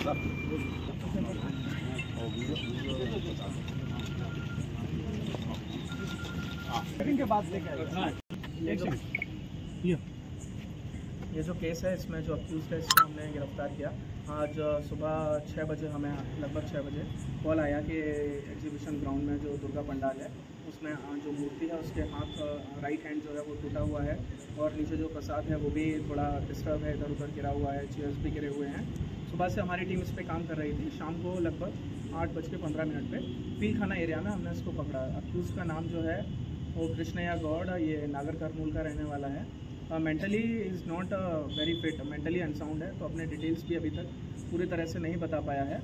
के बाद ये जो केस है, इसमें जो अक्यूज़ है इसको हमने गिरफ्तार किया। आज सुबह 6 बजे हमें लगभग 6 बजे कॉल आया कि एग्जीबिशन ग्राउंड में जो दुर्गा पंडाल है उसमें जो मूर्ति है उसके हाथ राइट हैंड जो है वो टूटा हुआ है और नीचे जो प्रसाद है वो भी थोड़ा डिस्टर्ब है, इधर उधर गिरा हुआ है, चेयर्स भी गिरे हुए हैं। सुबह से हमारी टीम इस पर काम कर रही थी। शाम को लगभग 8:15 पे पील खाना एरिया में हमने इसको पकड़ा। अक्यूज़ का नाम जो है वो कृष्णया गौड़, ये नागर करनूल का रहने वाला है। Mentally is not very fit, mentally unsound है, तो अपने डिटेल्स भी अभी तक पूरी तरह से नहीं बता पाया है।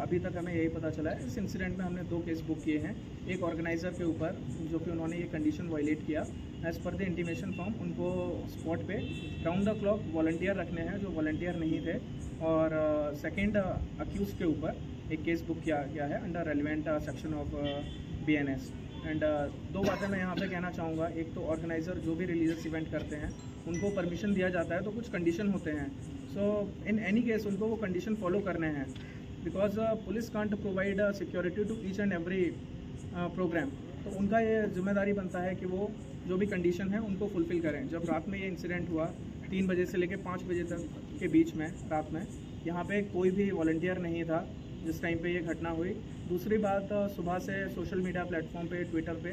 अभी तक हमें यही पता चला है। इस इंसिडेंट में हमने 2 केस बुक किए हैं। एक ऑर्गेनाइज़र के ऊपर जो कि उन्होंने ये कंडीशन वायलेट किया, as per the intimation form उनको स्पॉट पे राउंड द क्लॉक वॉलंटियर रखने हैं जो वॉलंटियर नहीं थे। और सेकेंड अक्यूज़ के ऊपर एक केस बुक किया गया है under relevant section of BNS। And 2 बातें मैं यहाँ पे कहना चाहूँगा। एक तो ऑर्गेनाइज़र जो भी रिलीजियस इवेंट करते हैं उनको परमिशन दिया जाता है तो कुछ कंडीशन होते हैं। सो इन एनी केस उनको वो कंडीशन फॉलो करने हैं, because police can't provide security to each and every program. तो उनका ये जिम्मेदारी बनता है कि वो जो भी कंडीशन है उनको फुलफ़िल करें। जब रात में ये इंसिडेंट हुआ 3 बजे से लेकर 5 बजे तक के बीच में रात में यहाँ पे कोई भी वॉलंटियर नहीं था जिस टाइम पे ये घटना हुई। दूसरी बात, सुबह से सोशल मीडिया प्लेटफॉर्म पे, ट्विटर पे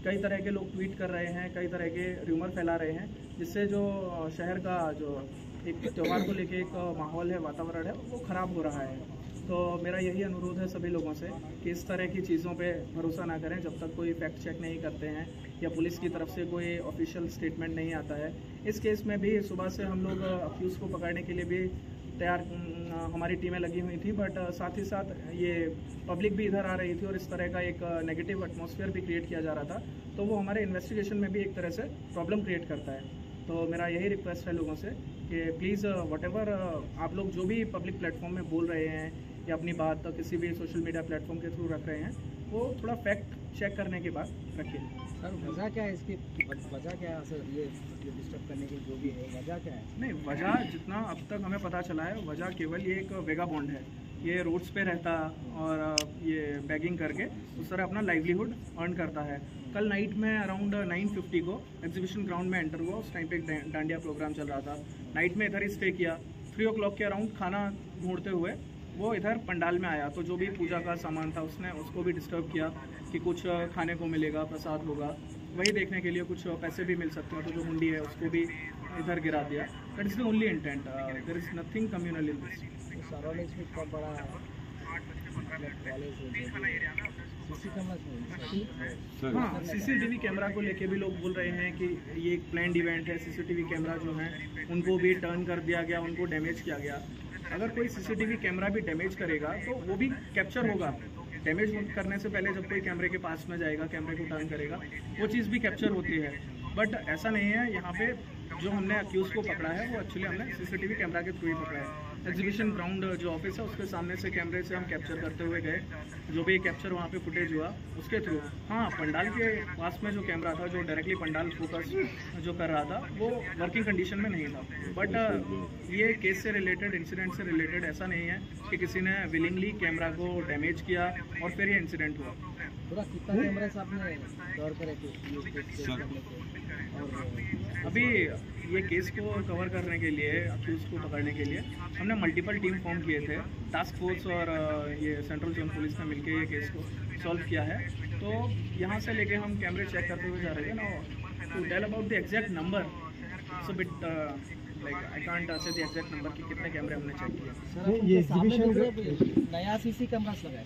कई तरह के लोग ट्वीट कर रहे हैं, कई तरह के र्यूमर फैला रहे हैं, जिससे जो शहर का जो एक त्यौहार को लेके एक माहौल है, वातावरण है, वो ख़राब हो रहा है। तो मेरा यही अनुरोध है सभी लोगों से कि इस तरह की चीज़ों पे भरोसा ना करें जब तक कोई फैक्ट चेक नहीं करते हैं या पुलिस की तरफ से कोई ऑफिशियल स्टेटमेंट नहीं आता है। इस केस में भी सुबह से हम लोग अक्यूज़ को पकड़ने के लिए भी तैयार, हमारी टीमें लगी हुई थी, बट साथ ही साथ ये पब्लिक भी इधर आ रही थी और इस तरह का एक नेगेटिव एटमॉस्फेयर भी क्रिएट किया जा रहा था, तो वो हमारे इन्वेस्टिगेशन में भी एक तरह से प्रॉब्लम क्रिएट करता है। तो मेरा यही रिक्वेस्ट है लोगों से कि प्लीज़ व्हाटएवर आप लोग जो भी पब्लिक प्लेटफॉर्म में बोल रहे हैं या अपनी बात किसी भी सोशल मीडिया प्लेटफॉर्म के थ्रू रख रहे हैं, वो थोड़ा फैक्ट चेक करने के बाद रखिए। सर वजह क्या है इसकी, वजह क्या है सर, ये डिस्टर्ब करने की जो भी है वजह क्या है? नहीं, वजह जितना अब तक हमें पता चला है, वजह केवल ये एक वेगाबॉन्ड है। ये रोड्स पे रहता और ये बैगिंग करके उस तरह अपना लाइवलीहुड अर्न करता है। कल नाइट में अराउंड 9:50 को एग्जीबिशन ग्राउंड में एंटर हुआ। उस टाइम पे एक डांडिया प्रोग्राम चल रहा था। नाइट में इधर ही स्टे किया। 3 o'clock के अराउंड खाना ढूंढते हुए वो इधर पंडाल में आया, तो जो भी पूजा का सामान था उसने उसको भी डिस्टर्ब किया कि कुछ खाने को मिलेगा, प्रसाद होगा, वही देखने के लिए कुछ पैसे भी मिल सकते हैं, तो जो हुंडी है उसको भी इधर गिरा दिया। That is the only intent, there is nothing communal in this. Surroundings में कब बड़ा हाँ, CCTV कैमरा को लेके भी लोग बोल रहे हैं कि ये एक प्लान्ड इवेंट है। CCTV कैमरा जो है उनको भी टर्न कर दिया गया, उनको डैमेज किया गया। अगर कोई CCTV कैमरा भी डैमेज करेगा तो वो भी कैप्चर होगा। डैमेज करने से पहले जब कोई कैमरे के पास में जाएगा, कैमरे को टर्न करेगा, वो चीज़ भी कैप्चर होती है। बट ऐसा नहीं है। यहाँ पे जो हमने अक्यूज़ को पकड़ा है वो एक्चुअली हमने CCTV कैमरा के थ्रू ही पकड़ा है। एग्जीबिशन ग्राउंड जो ऑफिस है उसके सामने से कैमरे से हम कैप्चर करते हुए गए, जो भी कैप्चर वहाँ पे फुटेज हुआ उसके थ्रू। हाँ, पंडाल के पास में जो कैमरा था जो डायरेक्टली पंडाल फोकस जो कर रहा था वो वर्किंग कंडीशन में नहीं था। बट ये केस से रिलेटेड, इंसिडेंट से रिलेटेड ऐसा नहीं है कि किसी ने विलिंगली कैमरा को डैमेज किया और फिर ये इंसिडेंट हुआ। पूरा कितना कैमरा से आपने दौर करे थे? अभी ये केस को कवर करने के लिए, अक्यूज़ को पकड़ने के लिए हमने मल्टीपल टीम फॉर्म किए थे। टास्क फोर्स और ये सेंट्रल जोन पुलिस ने मिलकर ये केस को सॉल्व किया है। तो यहाँ से लेके हम कैमरे चेक करते हुए जा रहे हैं ना। To tell about the exact number, it's a bit like I can't say the exact number कि कितने कैमरे हमने चेक किए। ये एग्जीबिशन नया CC कैमरा लगाया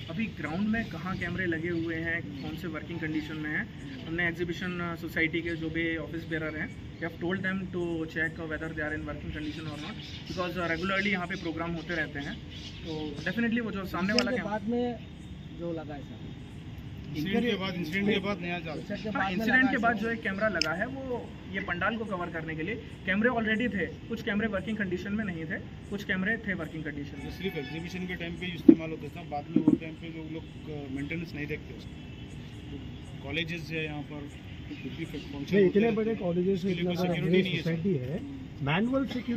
अभी ग्राउंड में कहाँ कैमरे लगे हुए हैं, कौन से वर्किंग कंडीशन में हैं, हमने एग्जीबिशन सोसाइटी के जो भी ऑफिस बेरर हैं, we have told them to check whether they are in working condition और नॉट, बिकॉज रेगुलरली यहाँ पे प्रोग्राम होते रहते हैं। तो डेफिनेटली वो जो सामने वाला बाद में जो लगा है सर, इंसिडेंट के बाद जो एक कैमरा लगा है वो ये पंडाल को कवर करने के लिए। कैमरे ऑलरेडी थे, कुछ कैमरे वर्किंग कंडीशन में नहीं थे, कुछ कैमरे थे वर्किंग कंडीशन में। सिर्फ एग्जीबिशन के टाइम पे इस्तेमाल होता था, बाद में वो टाइम पे जो लोग मेंटेनेंस नहीं देखते उसको। कॉलेजेस है यहाँ पर, इतने बड़े कॉलेजेस, इतना बड़ा सोसाइटी है, मैनुअल सिक्योरिटी